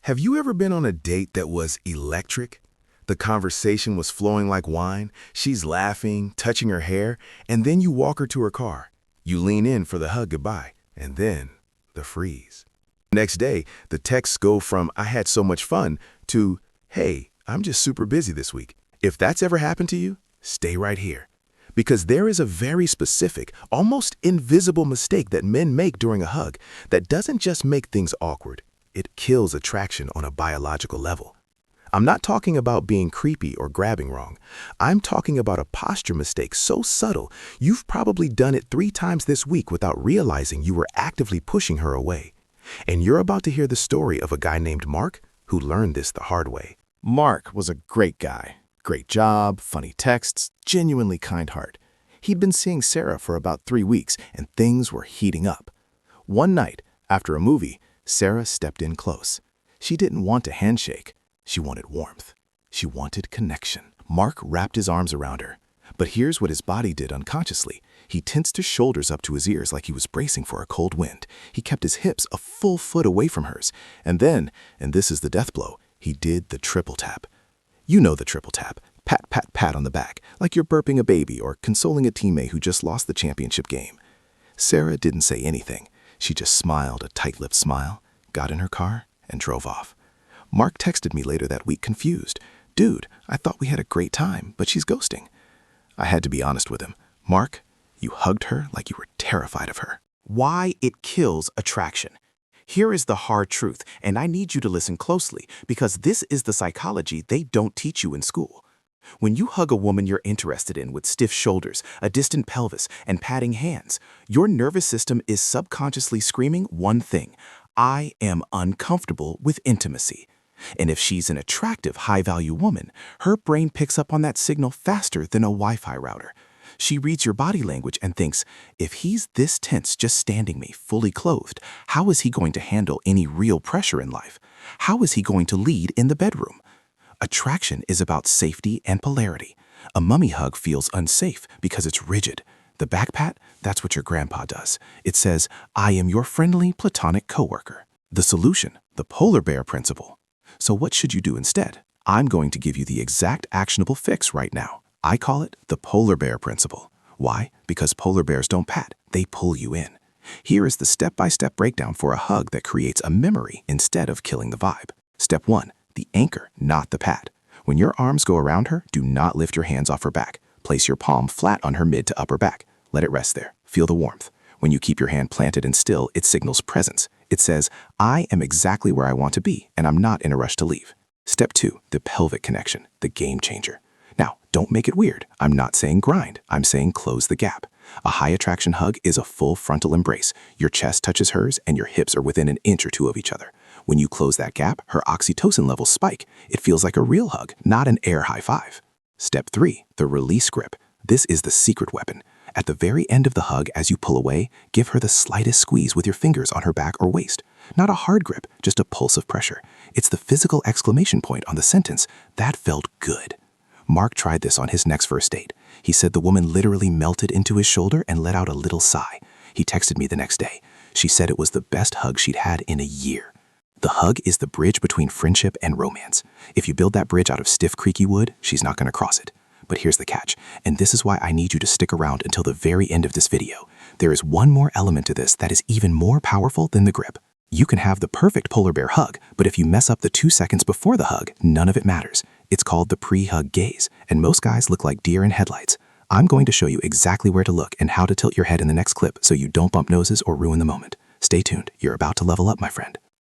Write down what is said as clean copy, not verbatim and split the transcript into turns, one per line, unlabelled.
Have you ever been on a date that was electric? The conversation was flowing like wine, she's laughing, touching her hair, and then you walk her to her car. You lean in for the hug goodbye, and then the freeze. Next day, the texts go from "I had so much fun" to "Hey, I'm just super busy this week." If that's ever happened to you, stay right here. Because there is a very specific, almost invisible mistake that men make during a hug that doesn't just make things awkward, it kills attraction on a biological level. I'm not talking about being creepy or grabbing wrong. I'm talking about a posture mistake so subtle, you've probably done it 3 times this week without realizing you were actively pushing her away. And you're about to hear the story of a guy named Mark who learned this the hard way.
Mark was a great guy. Great job, funny texts, genuinely kind heart. He'd been seeing Sarah for about 3 weeks, and things were heating up. One night, after a movie, Sarah stepped in close. She didn't want a handshake. She wanted warmth. She wanted connection. Mark wrapped his arms around her. But here's what his body did unconsciously. He tensed his shoulders up to his ears like he was bracing for a cold wind. He kept his hips a full foot away from hers. And then, and this is the death blow, he did the triple tap. You know the triple tap. Pat, pat, pat on the back, like you're burping a baby or consoling a teammate who just lost the championship game. Sarah didn't say anything. She just smiled a tight-lipped smile, got in her car, and drove off. Mark texted me later that week confused. "Dude, I thought we had a great time, but she's ghosting." I had to be honest with him. "Mark, you hugged her like you were terrified of her."
Why it kills attraction. Here is the hard truth, and I need you to listen closely because this is the psychology they don't teach you in school. When you hug a woman you're interested in with stiff shoulders, a distant pelvis, and patting hands, your nervous system is subconsciously screaming one thing: I am uncomfortable with intimacy. And if she's an attractive, high-value woman, her brain picks up on that signal faster than a Wi-Fi router. She reads your body language and thinks, if he's this tense just standing me fully clothed, how is he going to handle any real pressure in life? How is he going to lead in the bedroom? Attraction is about safety and polarity. A mummy hug feels unsafe because it's rigid. The back pat, that's what your grandpa does. It says, I am your friendly platonic coworker. The solution, the polar bear principle. So what should you do instead? I'm going to give you the exact actionable fix right now. I call it the polar bear principle. Why? Because polar bears don't pat, they pull you in. Here is the step-by-step breakdown for a hug that creates a memory instead of killing the vibe. Step 1, the anchor, not the pat. When your arms go around her, do not lift your hands off her back. Place your palm flat on her mid to upper back. Let it rest there. Feel the warmth. When you keep your hand planted and still, it signals presence. It says, I am exactly where I want to be, and I'm not in a rush to leave. Step 2, the pelvic connection, the game changer. Now, don't make it weird. I'm not saying grind. I'm saying close the gap. A high attraction hug is a full frontal embrace. Your chest touches hers and your hips are within an inch or two of each other. When you close that gap, her oxytocin levels spike. It feels like a real hug, not an air high five. Step 3, the release grip. This is the secret weapon. At the very end of the hug, as you pull away, give her the slightest squeeze with your fingers on her back or waist. Not a hard grip, just a pulse of pressure. It's the physical exclamation point on the sentence, that felt good. Mark tried this on his next first date. He said the woman literally melted into his shoulder and let out a little sigh. He texted me the next day. She said it was the best hug she'd had in a year. The hug is the bridge between friendship and romance. If you build that bridge out of stiff, creaky wood, she's not going to cross it. But here's the catch, and this is why I need you to stick around until the very end of this video. There is one more element to this that is even more powerful than the grip. You can have the perfect polar bear hug, but if you mess up the 2 seconds before the hug, none of it matters. It's called the pre-hug gaze, and most guys look like deer in headlights. I'm going to show you exactly where to look and how to tilt your head in the next clip so you don't bump noses or ruin the moment. Stay tuned, you're about to level up, my friend.